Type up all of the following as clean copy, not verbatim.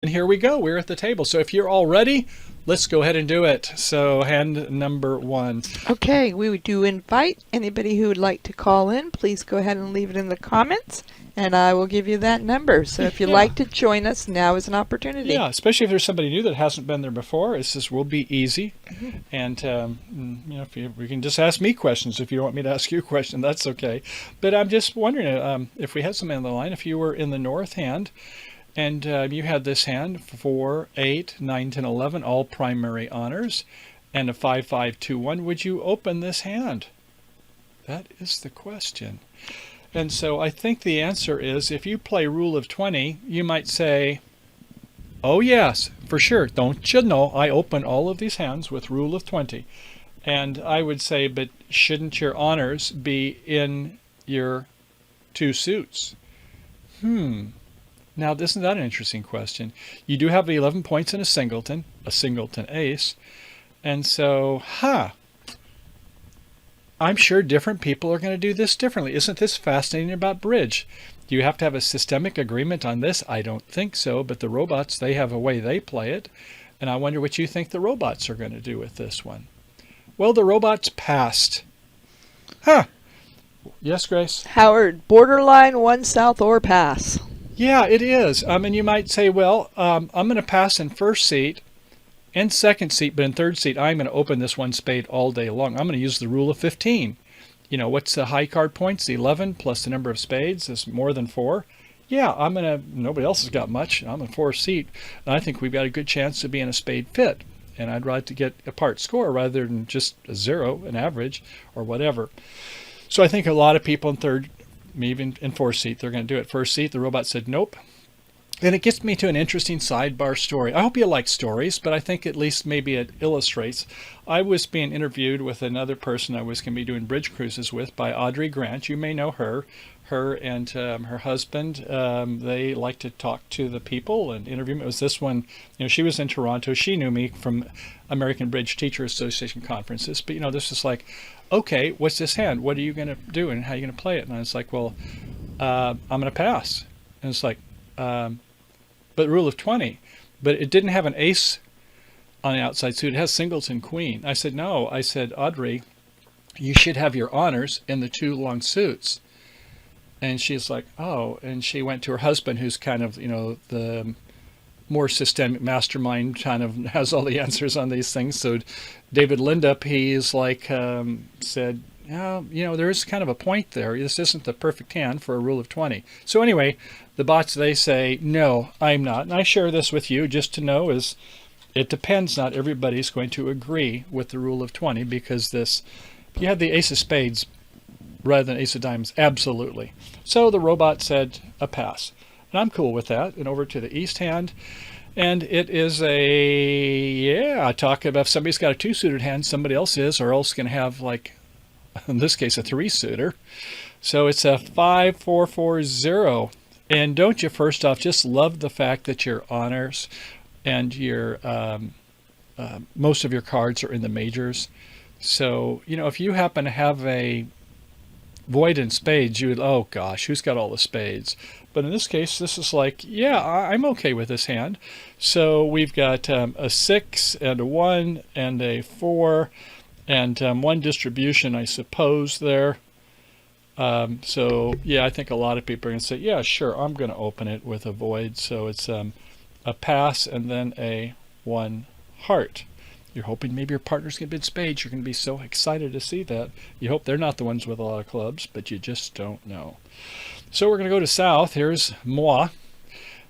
And here we go. We're at the table. So if you're all ready, let's go ahead and do it. So hand number 1. Okay, we do invite anybody who would like to call in. Please go ahead and leave it in the comments, and I will give you that number. So if you'd like to join us, now is an opportunity. Yeah, especially if there's somebody new that hasn't been there before. This will be easy. And, if you can just ask me questions. If you don't want me to ask you a question, that's okay. But I'm just wondering if we had somebody on the line, if you were in the north hand, and you had this hand, 4, 8, 9, 10, 11, all primary honors, and a 5, 5, 2, 1, would you open this hand? That is the question. And so I think the answer is, if you play Rule of 20, you might say, oh yes, for sure. Don't you know, I open all of these hands with Rule of 20. And I would say, but shouldn't your honors be in your 2 suits? Now, isn't that an interesting question? You do have 11 points in a singleton ace. And so, I'm sure different people are going to do this differently. Isn't this fascinating about bridge? Do you have to have a systemic agreement on this? I don't think so, but the robots, they have a way they play it. And I wonder what you think the robots are going to do with this one. Well, the robots passed. Yes, Grace? Howard, borderline 1 south or pass. Yeah, it is. And you might say, well, I'm going to pass in first seat and second seat, but in third seat, I'm going to open this 1 spade all day long. I'm going to use the rule of 15. What's the high card points? 11 plus the number of spades is more than 4. Yeah, nobody else has got much. I'm in 4th seat, and I think we've got a good chance of being a spade fit. And I'd rather to get a part score rather than just a 0, an average, or whatever. So I think a lot of people in third, maybe in 4th seat, they're going to do it. First seat, the robot said nope. And it gets me to an interesting sidebar story. I hope you like stories, but I think at least maybe it illustrates. I was being interviewed with another person I was going to be doing bridge cruises with by Audrey Grant. You may know her. Her and her husband, they like to talk to the people and interview them. It was this one, she was in Toronto. She knew me from American Bridge Teacher Association conferences. But, this is like, okay, what's this hand? What are you going to do and how are you going to play it? And I was like, well, I'm going to pass. And it's like, but rule of 20, but it didn't have an ace on the outside suit. It has singleton queen. I said, no. I said, Audrey, you should have your honors in the 2 long suits. And she's like, oh. And she went to her husband, who's kind of, the more systemic mastermind, kind of has all the answers on these things. So David Lindup, he's like, said, yeah, there is kind of a point there. This isn't the perfect hand for a rule of 20. So anyway, the bots, they say, no, I'm not. And I share this with you just to know is it depends. Not everybody's going to agree with the rule of 20 because if you had the ace of spades rather than ace of diamonds, absolutely. So the robot said a pass. And I'm cool with that. And over to the east hand. And it is talk about if somebody's got a 2-suited hand, somebody else is, or else going to have, like, in this case, a 3-suiter. So it's a 5, 4, 4, 0. And don't you, first off, just love the fact that your honors and your most of your cards are in the majors. So, if you happen to have a void in spades, you would, oh gosh, who's got all the spades? But in this case, this is like, yeah, I'm okay with this hand. So we've got a 6 and a 1 and a 4 and 1 distribution, I suppose, there. So, yeah, I think a lot of people are going to say, yeah, sure, I'm going to open it with a void. So it's a pass and then a 1 heart. You're hoping maybe your partner's going to bid spades. You're going to be so excited to see that. You hope they're not the ones with a lot of clubs, but you just don't know. So we're going to go to south. Here's moi.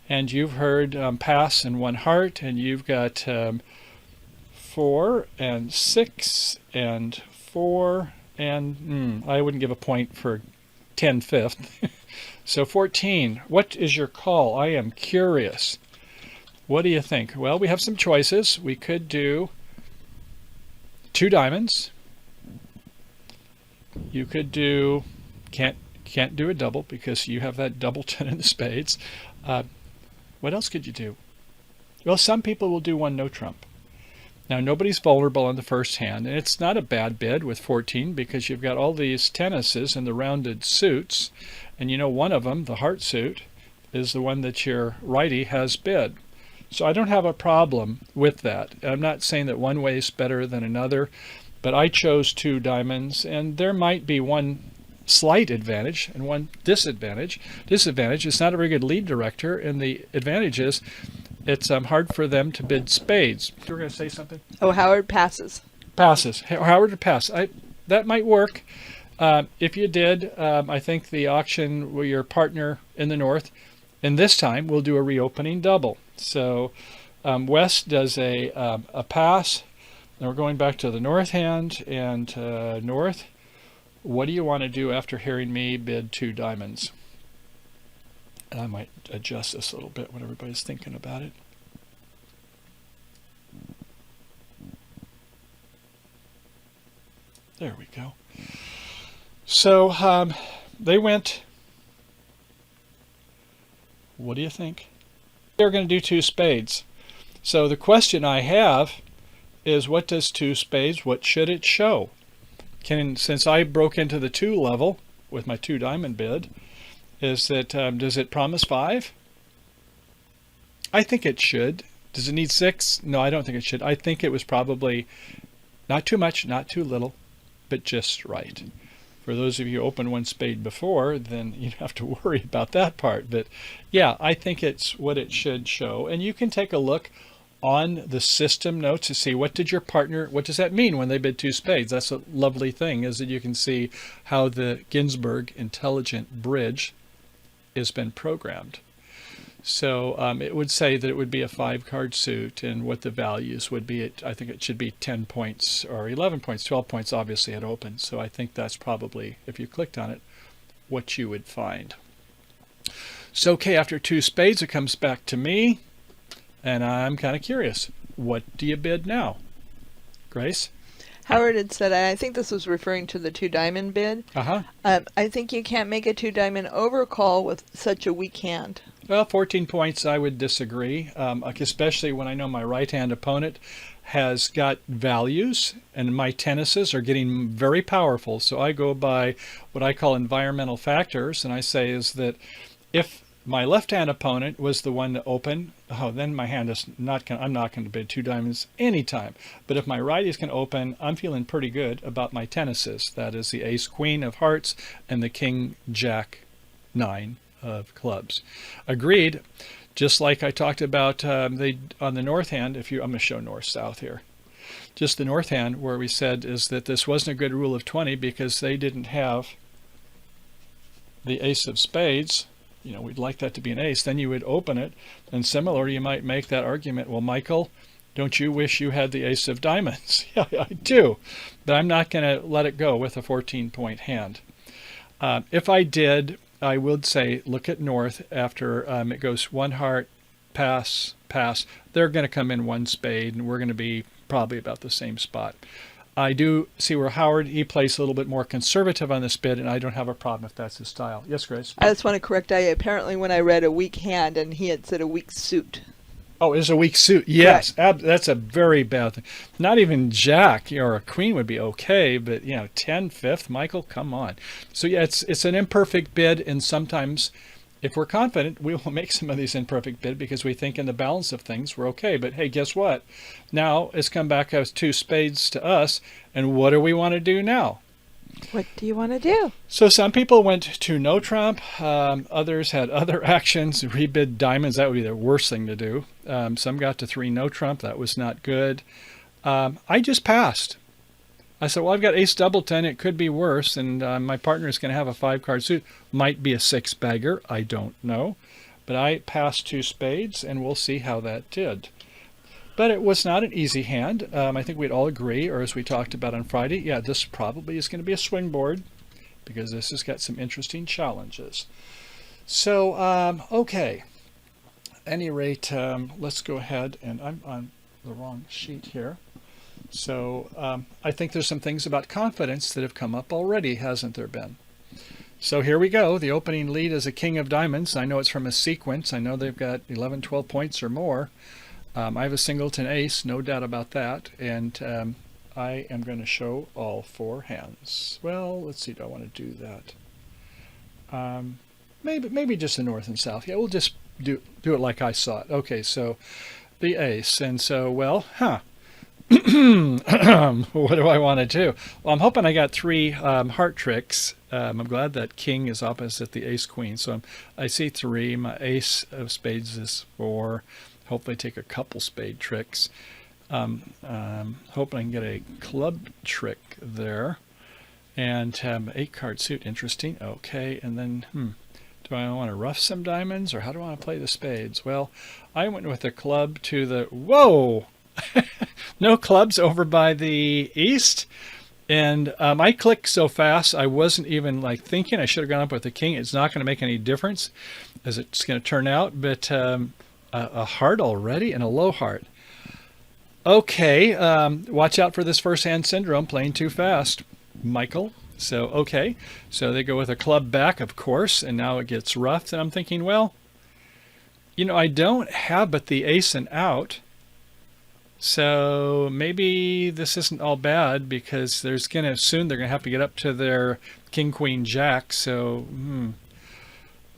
And you've heard pass and 1 heart. And you've got 4 and 6 and 4. And I wouldn't give a point for 10 fifth. So 14. What is your call? I am curious. What do you think? Well, we have some choices. We could do 2 diamonds. You could do, can't do a double because you have that double 10 in the spades. What else could you do? Well, some people will do 1 no trump. Now, nobody's vulnerable on the first hand, and it's not a bad bid with 14 because you've got all these tennises in the rounded suits, and one of them, the heart suit, is the one that your righty has bid. So I don't have a problem with that. I'm not saying that one way is better than another, but I chose 2 diamonds, and there might be one slight advantage and one disadvantage. Disadvantage, it's not a very good lead director, and the advantage is it's hard for them to bid spades. You were going to say something? Oh, Howard passes. Passes. Howard to pass. That might work. If you did, I think the auction with your partner in the north, and this time we'll do a reopening double. So West does a pass. Then we're going back to the north hand, and north, what do you want to do after hearing me bid 2 diamonds? And I might adjust this a little bit when everybody's thinking about it. There we go. So they went, what do you think? They're going to do 2 spades. So the question I have is, what does 2 spades, what should it show? Since I broke into the 2 level with my 2 diamond bid, is that, does it promise 5? I think it should. Does it need 6? No, I don't think it should. I think it was probably not too much, not too little, but just right. For those of you who opened 1 spade before, then you don't have to worry about that part. But yeah, I think it's what it should show. And you can take a look on the system notes to see what does that mean when they bid 2 spades? That's a lovely thing, is that you can see how the Ginsburg intelligent bridge has been programmed. So it would say that it would be a 5-card suit, and what the values would be. I think it should be 10 points or 11 points, 12 points obviously at open. So I think that's probably, if you clicked on it, what you would find. So okay, after 2 spades, it comes back to me, and I'm kind of curious. What do you bid now? Grace? Howard had said, and I think this was referring to the 2 diamond bid. I think you can't make a 2 diamond overcall with such a weak hand. Well, 14 points, I would disagree, especially when I know my right-hand opponent has got values, and my tennises are getting very powerful. So I go by what I call environmental factors, and I say is that if my left-hand opponent was the one to open, then my hand is I'm not going to bid 2 diamonds anytime. But if my righty is going to open, I'm feeling pretty good about my tennises. That is the ace-queen of hearts and the king-jack-9 of clubs. Agreed. Just like I talked about on the north hand, I'm going to show north-south here. Just the north hand, where we said is that this wasn't a good rule of 20 because they didn't have the ace of spades. You know, we'd like that to be an ace. Then you would open it, and similar, you might make that argument, well, Michael, don't you wish you had the ace of diamonds? Yeah, I do, but I'm not going to let it go with a 14-point hand. If I did, I would say look at north after it goes 1 heart, pass, pass. They're going to come in 1 spade, and we're going to be probably about the same spot. I do see where Howard, he plays a little bit more conservative on this bid, and I don't have a problem if that's his style. Yes, Grace? I just want to correct apparently when I read a weak hand, and he had said a weak suit. Oh, it's a weak suit. Yes, that's a very bad thing. Not even jack or a queen would be okay, but 10 fifth, Michael, come on. So yeah, it's an imperfect bid, and sometimes if we're confident, we will make some of these imperfect bid because we think in the balance of things we're okay. But hey, guess what? Now it's come back as 2 spades to us, and what do we want to do now? What do you want to do? So some people went to no trump. Others had other actions. Rebid diamonds, that would be the worst thing to do. Some got to 3 no trump. That was not good. I just passed. I said, well, I've got ace double 10. It could be worse, and my partner is going to have a 5-card suit. Might be a 6-bagger. I don't know. But I passed 2 spades, and we'll see how that did. But it was not an easy hand. I think we'd all agree, or as we talked about on Friday, yeah, this probably is going to be a swing board because this has got some interesting challenges. So, okay. At any rate, let's go ahead, and I'm on the wrong sheet here. So I think there's some things about confidence that have come up already, hasn't there been? So here we go. The opening lead is a king of diamonds. I know it's from a sequence. I know they've got 11, 12 points or more. I have a singleton ace, no doubt about that. And I am going to show all 4 hands. Well, let's see. Do I want to do that? Maybe just the north and south. Yeah, we'll just do it like I saw it. Okay, so the ace, and so what do I want to do? Well, I'm hoping I got three heart tricks. I'm glad that king is opposite the ace queen. So I see three. My ace of spades is 4. Hopefully take a couple spade tricks. Hoping I can get a club trick there. And 8-card suit, interesting. Okay, and then, do I want to rough some diamonds, or how do I want to play the spades? Well, I went with a club to the, whoa! No clubs over by the east. And I clicked so fast, I wasn't even like thinking. I should have gone up with the king. It's not going to make any difference as it's going to turn out. But a heart already and a low heart. Okay, watch out for this first hand syndrome, playing too fast, Michael. So, okay, so they go with a club back, of course, and now it gets roughed. And I'm thinking, well, I don't have but the ace and out. So maybe this isn't all bad, because they're going to have to get up to their king, queen, jack. So,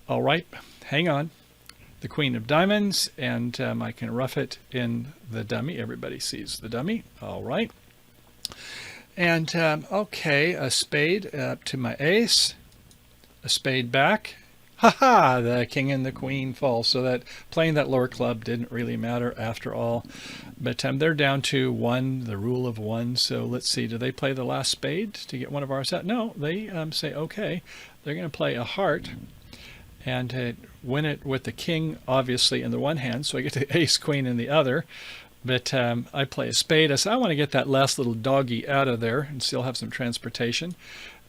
all right, hang on. The queen of diamonds, and I can rough it in the dummy. Everybody sees the dummy. All right. And, okay, a spade up to my ace, a spade back. Ha-ha, the king and the queen fall. So that playing that lower club didn't really matter after all. But they're down to 1, the rule of 1. So let's see, do they play the last spade to get one of ours out? No, they say, okay, they're going to play a heart and win it with the king, obviously, in the one hand. So I get the ace, queen in the other. But I play a spade. I said, I want to get that last little doggy out of there and still have some transportation.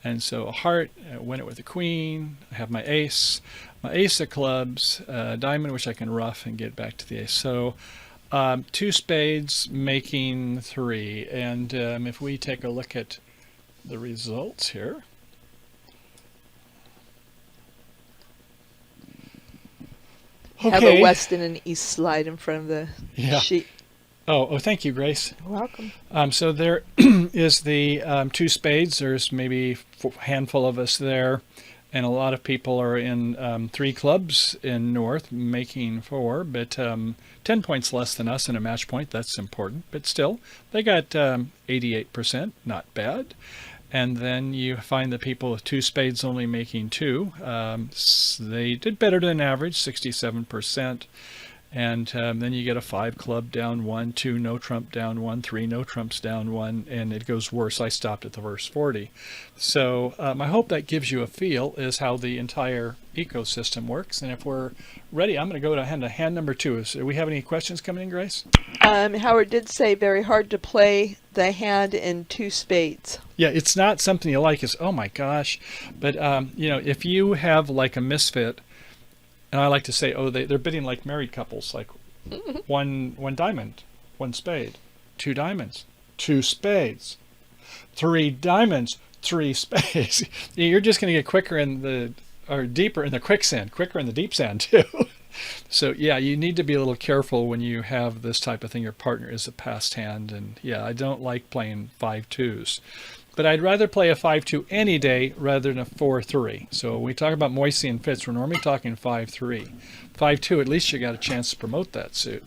And so a heart, win it with a queen. I have my ace of clubs, diamond, which I can rough and get back to the ace. So 2 spades making 3. And if we take a look at the results here. Okay. Have a west and an east slide in front of the sheet. Oh, thank you, Grace. You're welcome. So there is the 2 spades. There's maybe a handful of us there, and a lot of people are in 3 clubs in North, making 4, but 10 points less than us in a match point. That's important, but still, they got 88%, not bad. And then you find the people with 2 spades only making 2. They did better than average, 67%. And then you get a 5 club down 1, 2 no trump down 1, 3 no trumps down 1, and it goes worse. I stopped at the first 40. So I hope that gives you a feel as how the entire ecosystem works. And if we're ready, I'm going to go to hand number 2. Do we have any questions coming in, Grace? Howard did say very hard to play the hand in 2 spades. Yeah, it's not something you like. It's, oh my gosh. But, if you have like a misfit, and I like to say, they're bidding like married couples, like one diamond, 1 spade, 2 diamonds, 2 spades, 3 diamonds, 3 spades. You're just going to get deeper in the quicksand, quicker in the deep sand too. So yeah, you need to be a little careful when you have this type of thing. Your partner is a passed hand, and yeah, I don't like playing 5-2s. But I'd rather play a 5-2 any day rather than a 4-3. So when we talk about Moisey and Fitz, we're normally talking 5-3. 5-2, at least you got a chance to promote that suit.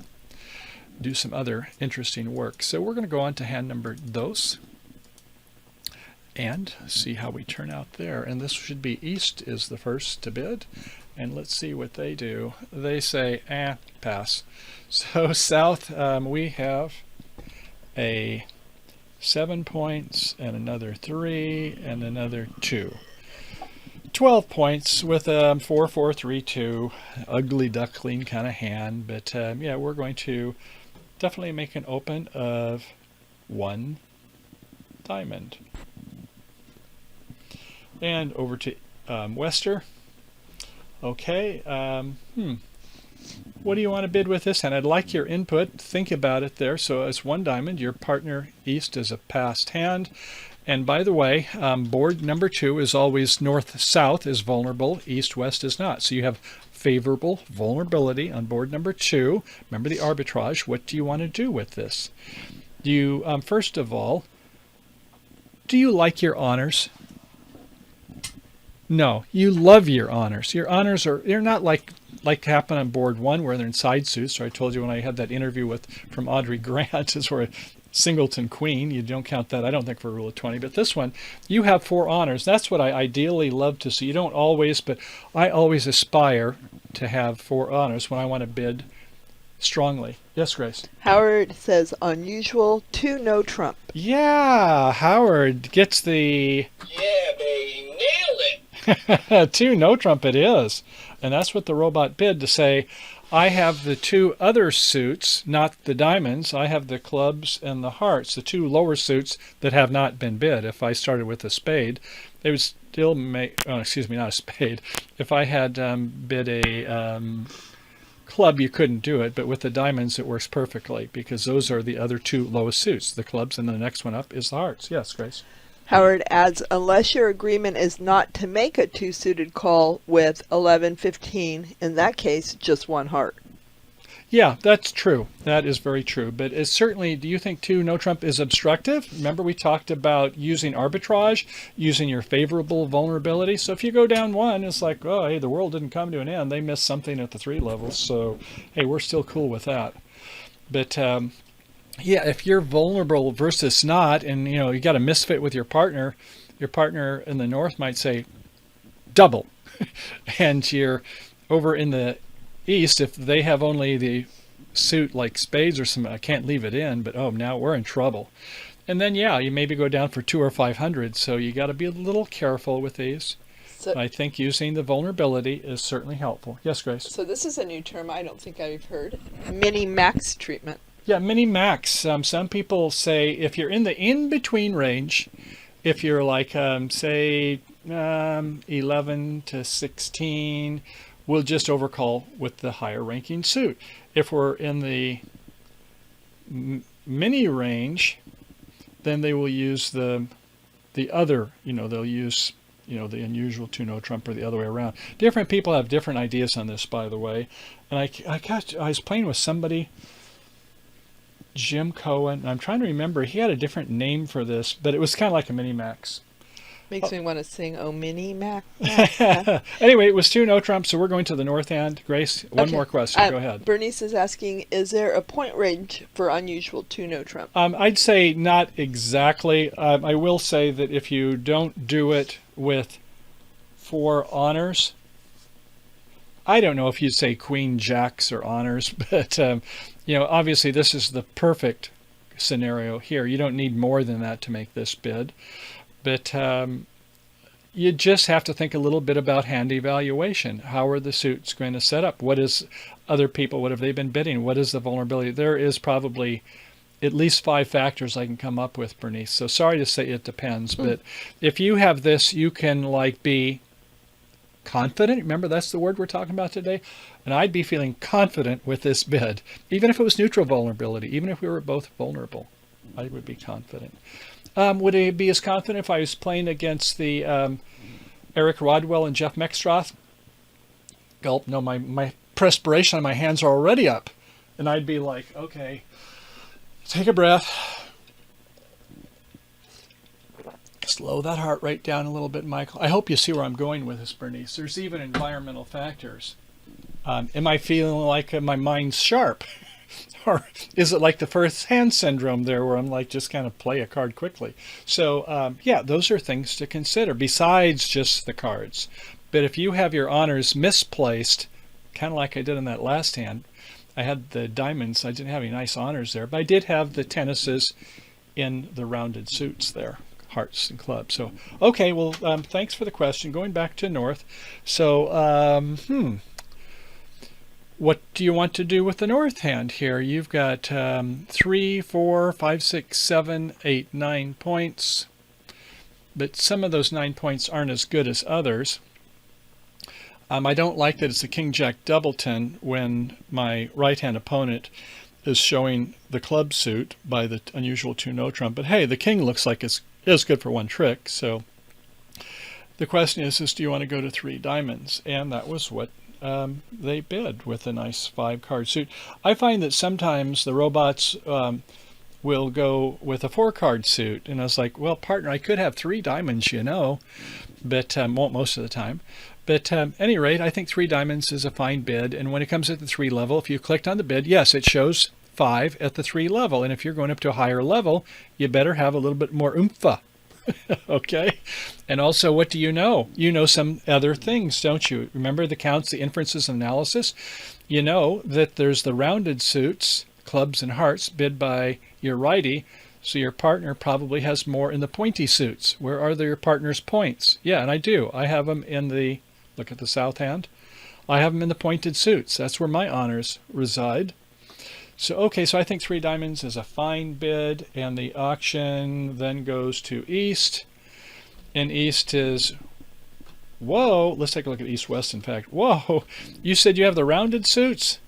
Do some other interesting work. So we're going to go on to hand number dos and see how we turn out there. And this should be East is the first to bid. And let's see what they do. They say, pass. So South, we have a 7 points and another 3 and another 2. 12 points with a 4-4-3-2 ugly duckling kind of hand, but yeah, we're going to definitely make an open of 1 diamond. And over to Wester. Okay, what do you want to bid with this? And I'd like your input. Think about it there. So it's 1 diamond. Your partner East is a passed hand. And by the way, board number 2 is always north-south is vulnerable. East-west is not. So you have favorable vulnerability on board number 2. Remember the arbitrage. What do you want to do with this? Do you, first of all, do you like your honors? No, you love your honors. Your honors are, you're not like like happened on board one where they're in side suits. So I told you when I had that interview from Audrey Grant, is where singleton queen. You don't count that, I don't think, for rule of 20. But this one, you have 4 honors. That's what I ideally love to see. You don't always, but I always aspire to have 4 honors when I want to bid strongly. Yes, Grace? Howard says unusual 2 no trump. Yeah, Howard gets the... Yeah, baby, nailed it. 2 no trump it is. And that's what the robot bid, to say, I have the 2 other suits, not the diamonds. I have the clubs and the hearts, the 2 lower suits that have not been bid. If I started with a spade, they would still make, oh, excuse me, not a spade. If I had bid a club, you couldn't do it, but with the diamonds it works perfectly, because those are the other 2 lowest suits, the clubs, and the next one up is the hearts. Yes, Grace? Howard adds, unless your agreement is not to make a 2-suited call with 11-15, in that case, just 1 heart. Yeah, that's true. That is very true. But it's certainly, do you think 2 no trump is obstructive? Remember we talked about using arbitrage, using your favorable vulnerability. So if you go down 1, it's like, oh, hey, the world didn't come to an end. They missed something at the 3 levels. So, hey, we're still cool with that. But, yeah, if you're vulnerable versus not, and, you got a misfit with your partner in the north might say, double. And you're over in the east, if they have only the suit like spades or something, I can't leave it in, but oh, now we're in trouble. And then, yeah, you maybe go down for 2 or 500, so you got to be a little careful with these. So I think using the vulnerability is certainly helpful. Yes, Grace? So this is a new term I don't think I've heard. Mini-max treatment. Yeah, mini-max. Some people say if you're in the in-between range, if you're like, say, 11 to 16, we'll just overcall with the higher ranking suit. If we're in the mini range, then they will use the other, they'll use, the unusual 2 no trump, or the other way around. Different people have different ideas on this, by the way. And I was playing with somebody, Jim Cohen, and I'm trying to remember, he had a different name for this, but it was kind of like a mini max. Makes me want to sing "Oh Mini Mac." Anyway, it was 2 no trump, so we're going to the north hand. Grace, one more question. Go ahead. Bernice is asking, is there a point range for unusual 2 no trump? I'd say not exactly. I will say that if you don't do it with 4 honors, I don't know if you'd say queen jacks or honors, but obviously this is the perfect scenario here. You don't need more than that to make this bid. But you just have to think a little bit about hand evaluation. How are the suits going to set up? What is other people, what have they been bidding? What is the vulnerability? There is probably at least 5 factors I can come up with, Bernice. So sorry to say it depends. But if you have this, you can be confident. Remember, that's the word we're talking about today. And I'd be feeling confident with this bid. Even if it was neutral vulnerability, even if we were both vulnerable, I would be confident. Would I be as confident if I was playing against the Eric Rodwell and Jeff Meckstroth? Gulp, no, my perspiration on my hands are already up. And I'd be like, okay, take a breath. Slow that heart rate down a little bit, Michael. I hope you see where I'm going with this, Bernice. There's even environmental factors. Am I feeling like my mind's sharp? Or is it like the first hand syndrome there, where I'm like, just kind of play a card quickly? So, yeah, those are things to consider besides just the cards. But if you have your honors misplaced, kind of like I did in that last hand, I had the diamonds. I didn't have any nice honors there, but I did have the tennises in the rounded suits there, hearts and clubs. So, okay, well, thanks for the question. Going back to North. So, what do you want to do with the north hand here? You've got 3, 4, 5, 6, 7, 8, 9 points. But some of those 9 points aren't as good as others. I don't like that it's a King-Jack Doubleton when my right-hand opponent is showing the club suit by the unusual 2 no trump. But hey, the king looks like it's good for 1 trick. So the question is do you want to go to 3 diamonds? And that was what they bid, with a nice 5-card suit. I find that sometimes the robots will go with a 4-card suit, and I was like, well, partner, I could have 3 diamonds, but won't most of the time. But any rate, I think 3 diamonds is a fine bid. And when it comes at the 3 level, if you clicked on the bid, yes, it shows 5 at the 3 level. And if you're going up to a higher level, you better have a little bit more oomph. Okay. And also, what do you know? You know some other things, don't you? Remember the counts, the inferences, analysis? You know that there's the rounded suits, clubs and hearts, bid by your righty. So your partner probably has more in the pointy suits. Where are your partner's points? Yeah, and I do. I have them in the, look at the south hand. I have them in the pointed suits. That's where my honors reside. So, okay, so I think 3 diamonds is a fine bid, and the auction then goes to East. And East is, whoa, let's take a look at East-West, in fact. Whoa, you said you have the rounded suits?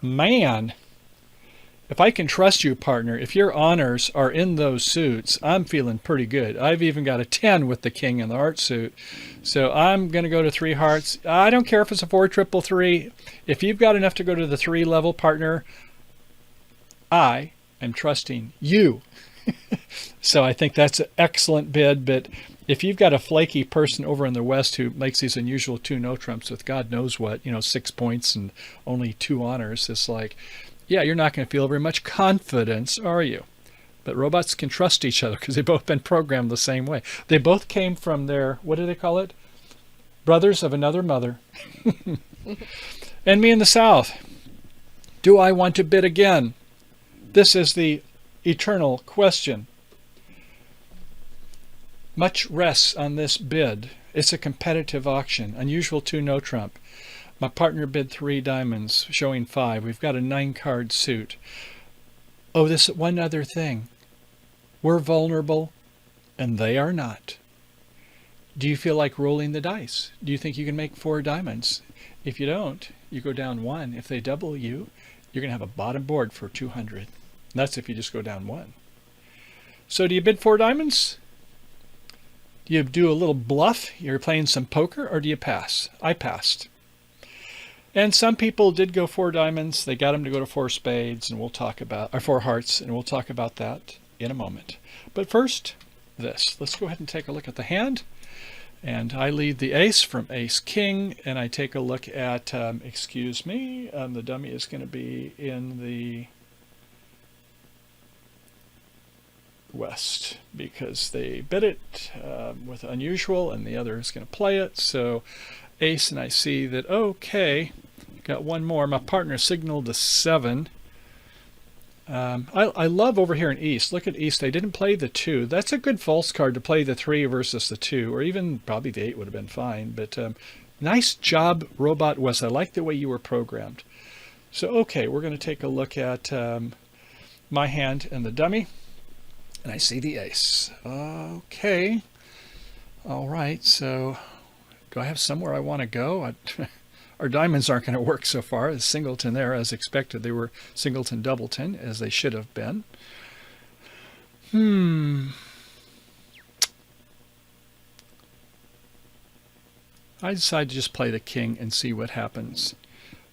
Man, if I can trust you, partner, if your honors are in those suits, I'm feeling pretty good. I've even got a 10 with the king in the heart suit. So I'm going to go to 3 hearts. I don't care if it's a 4 triple 3. If you've got enough to go to the 3 level, partner, I am trusting you. So I think that's an excellent bid. But if you've got a flaky person over in the West who makes these unusual 2 no trumps with God knows what, 6 points and only 2 honors, it's like, yeah, you're not going to feel very much confidence, are you? But robots can trust each other because they've both been programmed the same way. They both came from their, what do they call it? Brothers of another mother. And me in the South. Do I want to bid again? This is the eternal question. Much rests on this bid. It's a competitive auction. Unusual 2 no trump. My partner bid 3 diamonds, showing 5. We've got a 9-card suit. Oh, this one other thing. We're vulnerable, and they are not. Do you feel like rolling the dice? Do you think you can make 4 diamonds? If you don't, you go down 1. If they double you, you're going to have a bottom board for 200. That's if you just go down 1. So do you bid 4 diamonds? Do you do a little bluff? You're playing some poker, or do you pass? I passed. And some people did go 4 diamonds. They got them to go to 4 spades, and we'll talk about, or 4 hearts, and we'll talk about that in a moment. But first, this. Let's go ahead and take a look at the hand. And I lead the ace from ace king, and I take a look at, the dummy is going to be in the West because they bid it with unusual, and the other is going to play it. So ace, and I see that, okay, got one more. My partner signaled a 7. I love over here in East. Look at East. They didn't play the 2. That's a good false card to play the 3 versus the 2, or even probably the 8 would have been fine. But nice job, Robot West. I like the way you were programmed. So, okay, we're going to take a look at my hand and the dummy. And I see the ace. Okay. All right, so do I have somewhere I want to go? Our diamonds aren't going to work so far. The singleton there, as expected. They were singleton doubleton, as they should have been. I decided to just play the king and see what happens.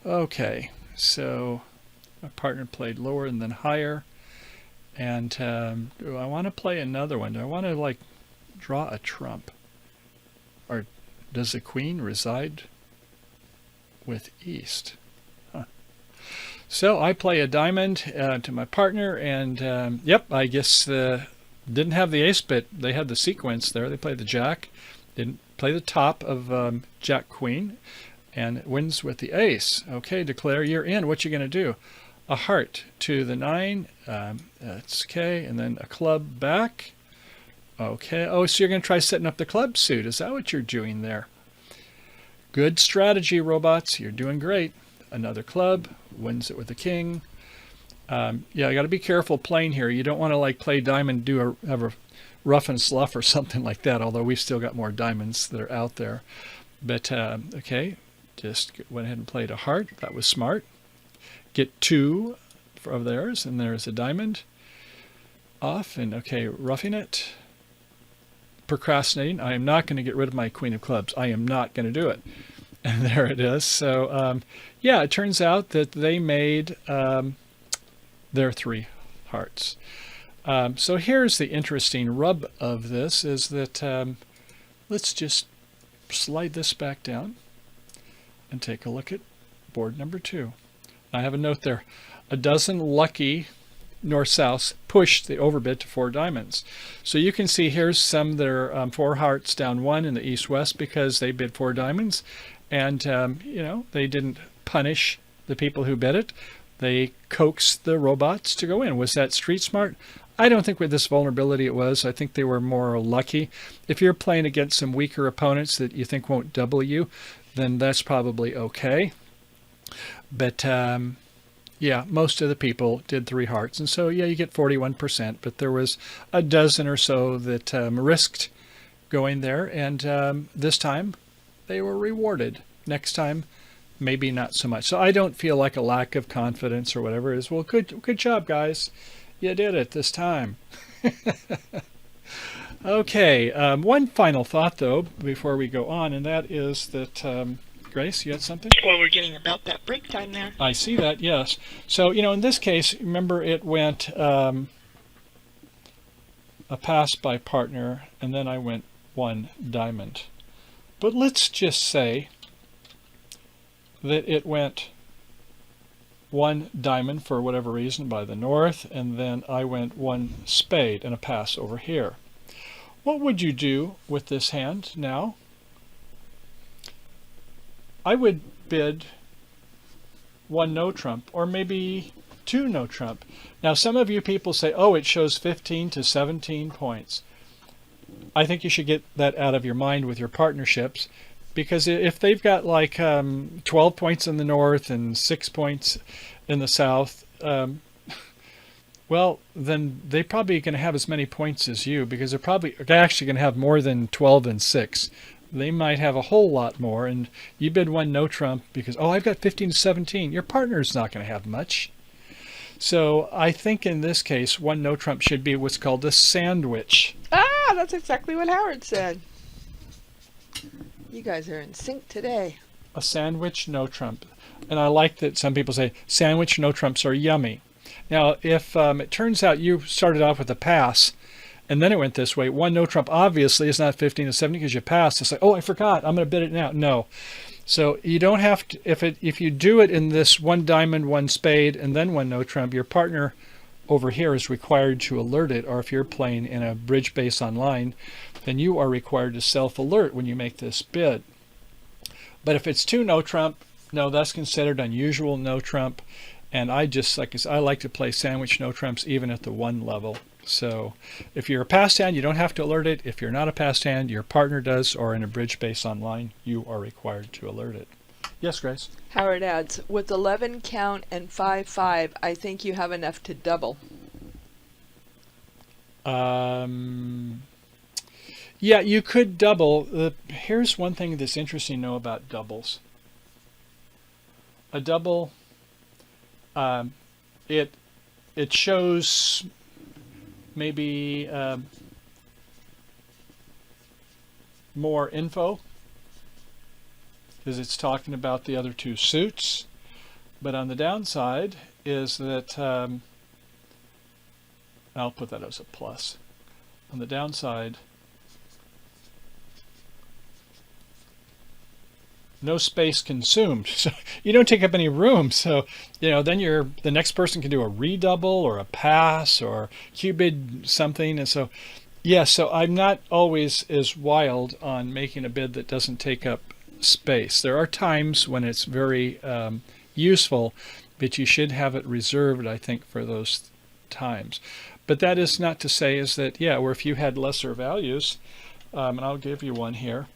Okay, so my partner played lower and then higher. And do I want to play another one? Do I want to, like, draw a trump? Or does the queen reside with East? Huh. So I play a diamond to my partner, and yep, I guess didn't have the ace, but they had the sequence there. They played the jack, didn't play the top of jack queen, and it wins with the ace. Okay, declare you're in. What you going to do? A heart to the 9. That's okay, and then a club back. Okay. Oh, so you're going to try setting up the club suit. Is that what you're doing there? Good strategy, robots. You're doing great. Another club. Wins it with the king. Yeah, I got to be careful playing here. You don't want to like play diamond, have a rough and slough or something like that, although we've still got more diamonds that are out there. But, okay, just went ahead and played a heart. That was smart. Get 2 of theirs, and there's a diamond. Off, and okay, roughing it. Procrastinating. I am not going to get rid of my queen of clubs. I am not going to do it. And there it is. So, yeah, it turns out that they made their 3 hearts. So here's the interesting rub of this is that let's just slide this back down and take a look at board number 2. I have a note there. A dozen lucky north-souths pushed the overbid to 4 diamonds. So you can see here's some that are 4 hearts down 1 in the east-west because they bid 4 diamonds. And, they didn't punish the people who bid it. They coaxed the robots to go in. Was that street smart? I don't think with this vulnerability it was. I think they were more lucky. If you're playing against some weaker opponents that you think won't double you, then that's probably okay. But yeah, most of the people did 3 hearts. And so, yeah, you get 41%. But there was a dozen or so that risked going there. And this time they were rewarded. Next time, maybe not so much. So I don't feel like a lack of confidence or whatever it is. Well, good job, guys. You did it this time. Okay, one final thought, though, before we go on, and that is that, Grace, you had something? Well, we're getting about that break time there. I see that, yes. So, in this case, remember it went a pass by partner, and then I went 1 diamond. But let's just say that it went 1 diamond for whatever reason by the north, and then I went 1 spade and a pass over here. What would you do with this hand now? I would bid 1 no trump, or maybe 2 no trump. Now some of you people say, oh, it shows 15 to 17 points. I think you should get that out of your mind with your partnerships, because if they've got like 12 points in the north and 6 points in the south, well, then they're probably going to have as many points as you, because they're actually going to have more than 12 and 6. They might have a whole lot more, and you bid 1 no trump because, oh, I've got 15 to 17. Your partner's not going to have much. So I think in this case, 1 no trump should be what's called a sandwich. Ah, that's exactly what Howard said. You guys are in sync today. A sandwich no trump. And I like that some people say sandwich no trumps are yummy. Now, if it turns out you started off with a pass and then it went this way, 1 no trump obviously is not 15 to 17 because you passed. It's like, oh, I forgot. I'm going to bid it now. No. So you don't have to, if you do it in this 1 diamond, 1 spade, and then 1 no trump, your partner over here is required to alert it. Or if you're playing in a bridge base online, then you are required to self-alert when you make this bid. But if it's 2 no trump, no, that's considered unusual no trump. And I like to play sandwich no trumps even at the 1 level. So if you're a passed hand, you don't have to alert it. If you're not a passed hand, your partner does, or in a bridge base online, you are required to alert it. Yes, Grace? Howard adds, with 11 count and 5-5, I think you have enough to double. Yeah, you could double. Here's one thing that's interesting to know about doubles. A double, it shows maybe more info because it's talking about the other 2 suits. But on the downside is that, I'll put that as a plus. On the downside, no space consumed, so you don't take up any room. So then the next person can do a redouble or a pass or Q-bid something. And so so I'm not always as wild on making a bid that doesn't take up space. There are times when it's very useful, but you should have it reserved, I think, for those times. But that is not to say is that or if you had lesser values, and I'll give you one here.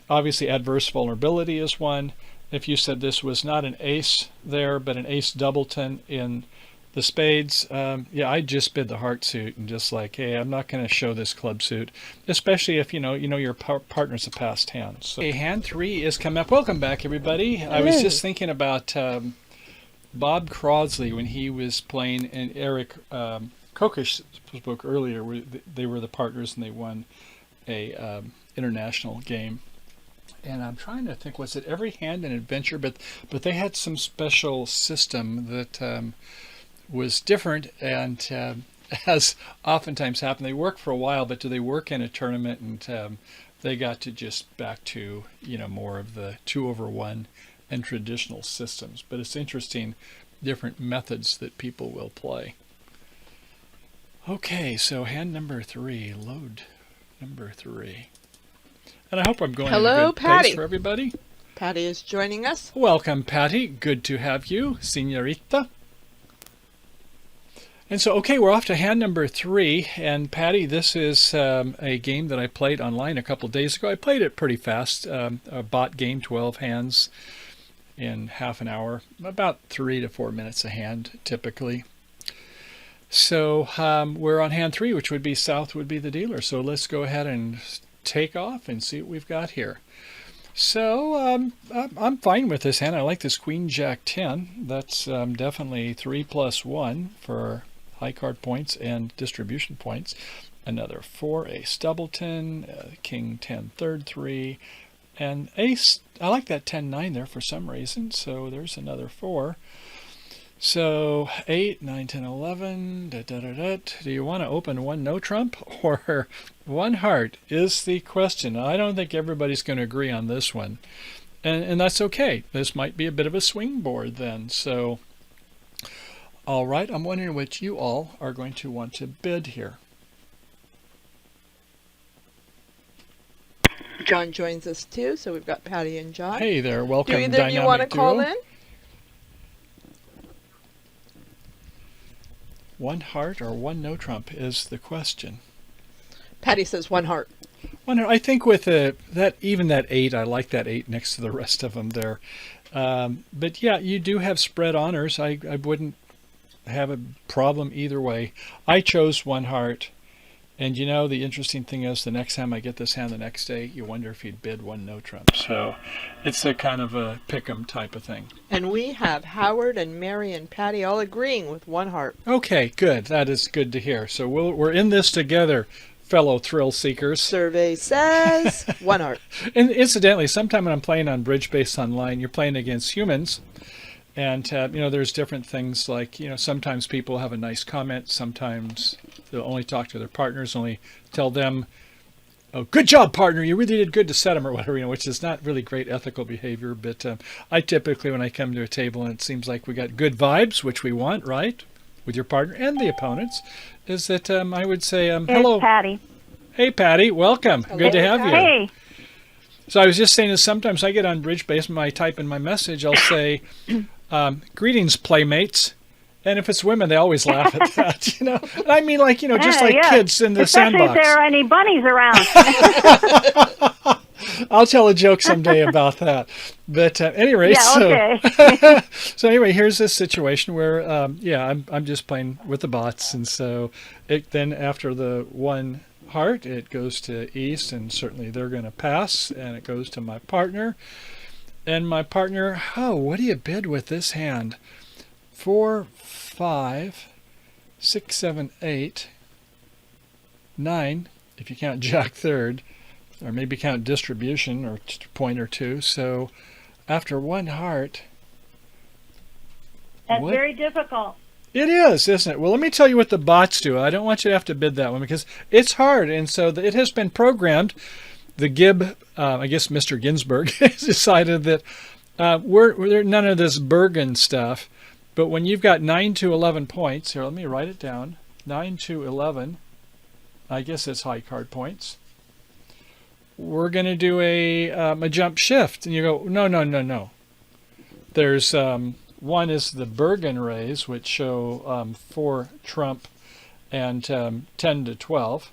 Obviously, adverse vulnerability is one. If you said this was not an ace there, but an ace doubleton in the spades, I just bid the heart suit and just like, hey, I'm not going to show this club suit, especially if you know your partner's a passed hand. So, okay, hand 3 is coming up. Welcome back, everybody. Hello. I was just thinking about Bob Crossley when he was playing in Eric Kokish's book earlier. Where they were the partners and they won a international game. And I'm trying to think, was it Every Hand an Adventure? But they had some special system that was different, and as oftentimes happen, they work for a while, but do they work in a tournament and they got to just back to, more of the 2/1 and traditional systems. But it's interesting, different methods that people will play. Okay, so hand number 3, load number 3. And I hope I'm going Hello, at a good Patty. pace for everybody. Patty is joining us. Welcome, Patty. Good to have you, señorita. And so, okay, we're off to hand number 3. And Patty, this is a game that I played online a couple of days ago. I played it pretty fast. A bot game, 12 hands in half an hour, about 3 to 4 minutes a hand, typically. So we're on hand 3, which would be south would be the dealer. So let's go ahead and take off and see what we've got here. So I'm fine with this hand. I like this Queen Jack 10. That's definitely 3+1 for high card points and distribution points. Another 4 ace doubleton, King 10 third 3, and ace. I like that 10-9 there for some reason. So there's another 4. So 8, 9, 10, 11. Do you want to open one no trump or one heart is the question. I don't think everybody's going to agree on this one. And that's okay. This might be a bit of a swing board then. So, all right, I'm wondering what you all are going to want to bid here. John joins us too, so we've got Patty and John. Hey there, welcome. Do either of you want to call in? One heart or one no trump is the question. Patty says one heart. I think with that 8, I like that 8 next to the rest of them there. But yeah, you do have spread honors. I wouldn't have a problem either way. I chose one heart. And the interesting thing is the next time I get this hand the next day, you wonder if you'd bid one no trump. So it's a kind of a pick-em type of thing. And we have Howard and Mary and Patty all agreeing with one heart. Okay, good. That is good to hear. So we're in this together, fellow thrill seekers. Survey says one heart. And incidentally, sometime when I'm playing on Bridge Base Online, you're playing against humans. And, there's different things like, sometimes people have a nice comment. Sometimes they'll only talk to their partners, only tell them, oh, good job, partner. You really did good to set them or whatever, which is not really great ethical behavior. But I typically, when I come to a table and it seems like we got good vibes, which we want, right, with your partner and the opponents, is that I would say, hello. Patty. Hey, Patty. Welcome. Hello, good to have Patty. you. Hey. So I was just saying that sometimes I get on Bridge Base and I type in my message, I'll say, greetings, playmates. And if it's women, they always laugh at that, And I mean, like, just like kids in the Especially sandbox. if there are any bunnies around. I'll tell a joke someday about that. But anyway, Yeah, okay. so anyway, here's this situation where, I'm just playing with the bots. And so then after the one heart, it goes to east, and certainly they're going to pass, and it goes to my partner. And my partner, what do you bid with this hand? 4, 5, 6, 7, 8, 9, if you count Jack third, or maybe count distribution or point or two. So after one heart. That's very difficult. It is, isn't it? Well, let me tell you what the bots do. I don't want you to have to bid that one because it's hard. And so it has been programmed. The Gib, I guess Mr. Ginsburg, has decided that we're none of this Bergen stuff. But when you've got 9 to 11 points, here, let me write it down. 9 to 11, I guess it's high card points. We're going to do a jump shift. And you go, no. There's one is the Bergen raise, which show 4 trump and 10 to 12.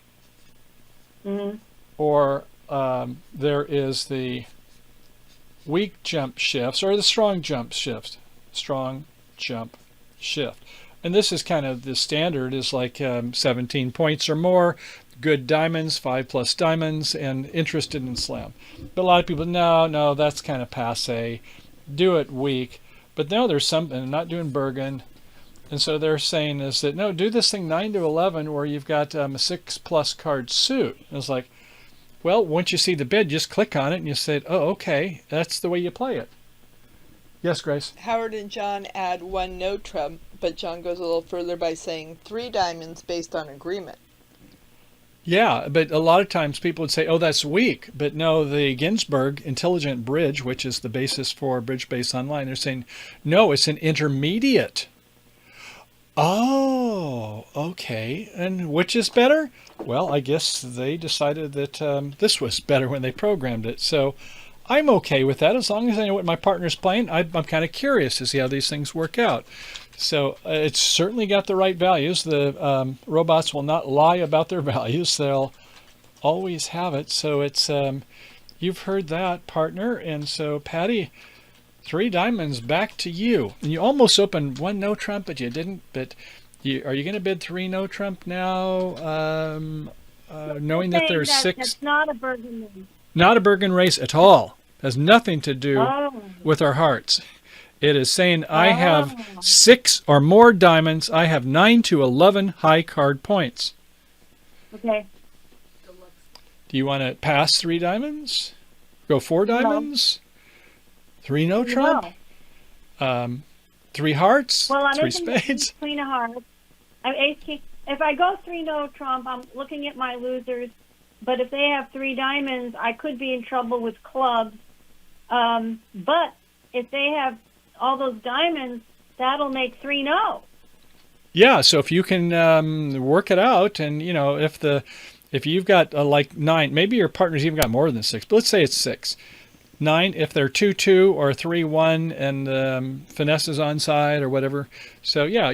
Mm-hmm. Or there is the weak jump shifts, or the strong jump shift. Strong jump shift. And this is kind of the standard is like 17 points or more, good diamonds, 5+ diamonds, and interested in slam. But a lot of people, no, that's kind of passe. Do it weak. But no, there's something, not doing Bergen. And so they're saying is that, no, do this thing 9 to 11 where you've got a 6+ card suit. And it's like, well, once you see the bid, just click on it and you say, oh, okay, that's the way you play it. Yes, Grace? Howard and John add one no trump, but John goes a little further by saying 3 diamonds based on agreement. Yeah, but a lot of times people would say, oh, that's weak. But no, the Ginsburg Intelligent Bridge, which is the basis for Bridge Base Online, they're saying, no, it's an intermediate. Oh, okay. And which is better? Well, I guess they decided that this was better when they programmed it. So I'm okay with that as long as I know what my partner's playing. I'm kind of curious to see how these things work out. So it's certainly got the right values. The robots will not lie about their values. They'll always have it. So it's you've heard that, partner. And so, Patty, 3 diamonds back to you. And you almost opened 1 no trump, but you didn't. But are you going to bid 3 no trump now, knowing that there's 6? That's not a burden race. Not a Bergen race at all. Has nothing to do Oh. with our hearts. It is saying I have 6 or more diamonds. I have 9 to 11 high card points. Okay. Do you want to pass 3 diamonds? Go 4 diamonds? 3 no trump? No. 3 hearts? Well, I'm 3 in spades? Queen of Hearts. I'm ace king. If I go 3 no trump, I'm looking at my losers. But if they have 3 diamonds, I could be in trouble with clubs. But if they have all those diamonds, that'll make 3 no. Yeah, so if you can work it out, and if you've got like 9, maybe your partner's even got more than 6, but let's say it's 6. 9 if they're 2-2 or 3-1 and finesse is on side or whatever. So yeah,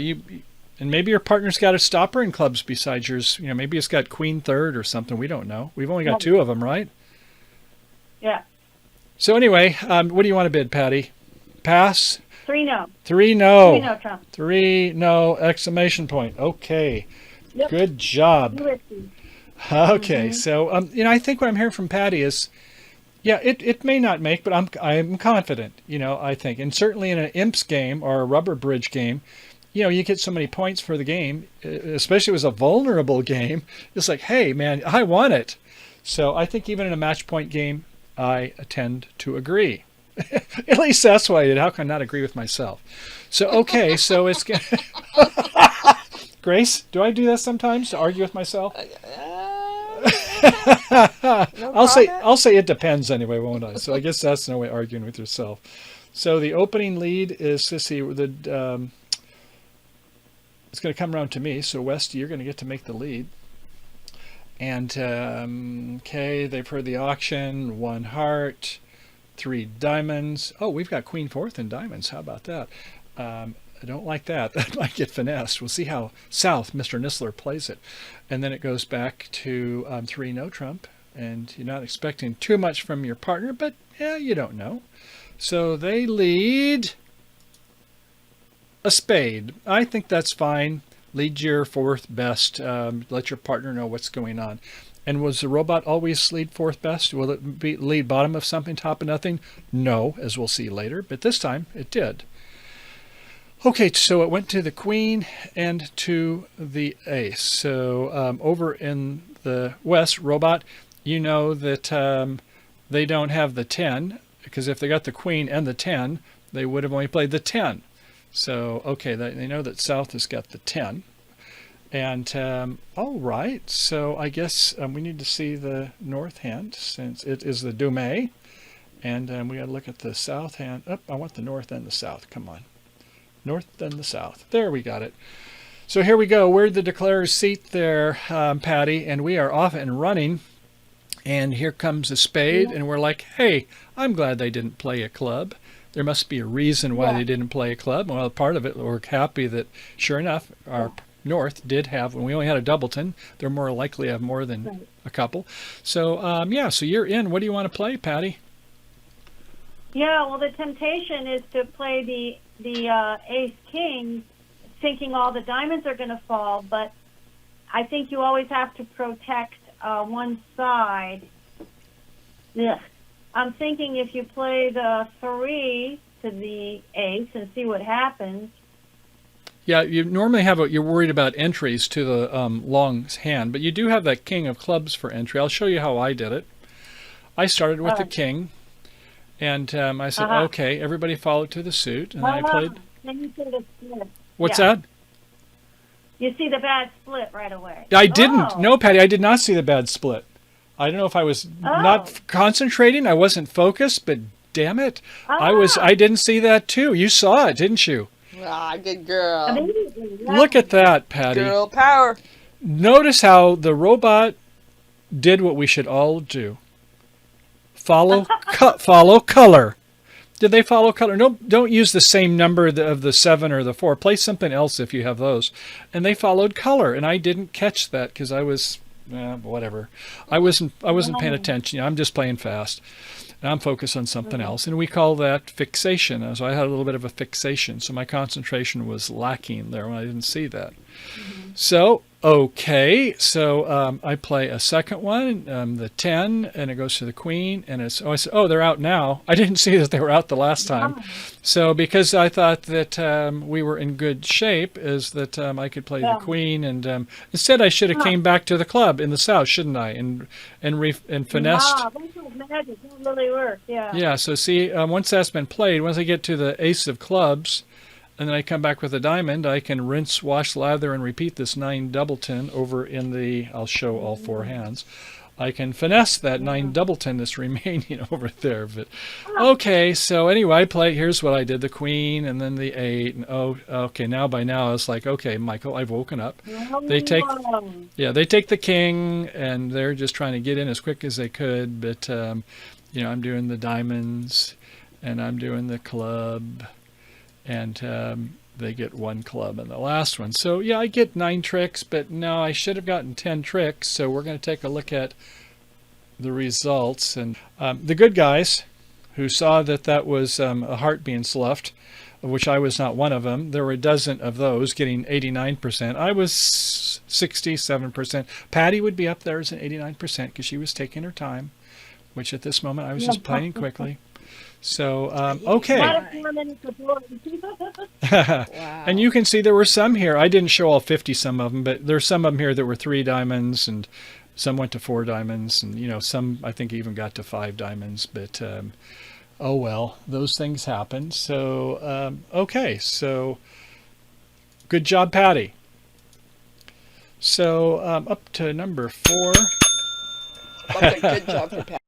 and maybe your partner's got a stopper in clubs besides yours. Maybe it's got queen third or something. We don't know. We've only got 2 of them, right? Yeah. So anyway, what do you want to bid, Patty? Pass? 3 no. 3 no. 3 no trump. 3 no exclamation point. Okay. Yep. Good job. USD. Okay. So I think what I'm hearing from Patty is, yeah, it may not make, but I'm confident, I think. And certainly in an imps game or a rubber bridge game, you get so many points for the game, especially if it was a vulnerable game. It's like, hey, man, I want it. So I think even in a match point game, I tend to agree. At least that's what I did. How can I not agree with myself? So, okay, so it's... Grace, do I do that sometimes to argue with myself? No I'll say it depends anyway, won't I? So I guess that's no way arguing with yourself. So the opening lead is, let's see, it's going to come around to me. So West, you're going to get to make the lead. And okay, they've heard the auction. 1 heart, 3 diamonds. Oh, we've got queen fourth in diamonds. How about that? I don't like that. That might get finessed. We'll see how South, Mr. Nistler, plays it. And then it goes back to 3 no trump. And you're not expecting too much from your partner, but yeah, you don't know. So they lead a spade. I think that's fine. Lead your 4th best. Let your partner know what's going on. And was the robot always lead 4th best? Will it be lead bottom of something, top of nothing? No, as we'll see later. But this time it did. Okay, so it went to the queen and to the ace. So over in the West, robot, you know that they don't have the 10, because if they got the queen and the 10, they would have only played the 10. So, okay, they know that South has got the 10. And, all right, so I guess we need to see the North hand, since it is the Dumé. And we got to look at the South hand. Oh, I want the North and the South. Come on. North and the South. There, we got it. So here we go. We're the declarer's seat there, Patty, and we are off and running. And here comes a spade, and we're like, hey, I'm glad they didn't play a club. There must be a reason why they didn't play a club. Well, part of it, we're happy that, sure enough, our North did have, when we only had a doubleton, they're more likely to have more than a couple. So, yeah, so you're in. What do you want to play, Patty? Yeah, well, the temptation is to play the ace king, thinking all the diamonds are going to fall, but I think you always have to protect one side. Ugh. I'm thinking if you play the 3 to the ace and see what happens. Yeah, you normally have you're worried about entries to the long hand, but you do have that king of clubs for entry. I'll show you how I did it. I started with the king, and I said, okay, everybody followed to the suit, and I played. Then you play the split. What's that? You see the bad split right away. I didn't. Oh. No, Patty, I did not see the bad split. I don't know if I was not concentrating. I wasn't focused, but damn it, I didn't see that too. You saw it, didn't you? Ah, good girl. Amazing. Yeah. Look at that, Patty. Girl power. Notice how the robot did what we should all do. Follow follow color. Did they follow color? No, don't use the same number of the 7 or the 4. Play something else if you have those. And they followed color, and I didn't catch that because I was whatever. I wasn't paying attention. I'm just playing fast. And I'm focused on something else, and we call that fixation. So I had a little bit of a fixation, so my concentration was lacking there when I didn't see that. So, okay, so I play a second one, the 10, and it goes to the queen, and I said, oh, they're out now. I didn't see that they were out the last time. So because I thought that we were in good shape, is that I could play the queen, and instead I should have came back to the club in the south, shouldn't I, and finessed. Wow, that's magic. That really worked, yeah. Yeah, so see, once that's been played, once I get to the ace of clubs, and then I come back with a diamond, I can rinse, wash, lather, and repeat this 9 doubleton over in the, I'll show all 4 hands. I can finesse that 9 doubleton that's remaining over there. But okay, so anyway, I play, here's what I did, the queen, and then the 8, and okay, now by now, it's like, okay, Michael, I've woken up. They take, they take the king, and they're just trying to get in as quick as they could, but, I'm doing the diamonds, and I'm doing the club, and they get 1 club in the last one. So yeah, I get 9 tricks, but no, I should have gotten 10 tricks. So we're going to take a look at the results. And the good guys who saw that was a heart being sloughed, of which I was not one of them. There were a dozen of those getting 89%. I was 67%. Patty would be up there as an 89% because she was taking her time, which at this moment I was just playing quickly. So, okay. Not a 4 minutes before. Wow. And you can see there were some here. I didn't show all 50 some of them, but there's some of them here that were 3 diamonds, and some went to 4 diamonds, and some I think even got to 5 diamonds. But oh well, those things happen. So okay, so good job, Patty. So up to number 4. Okay, good job for Pat.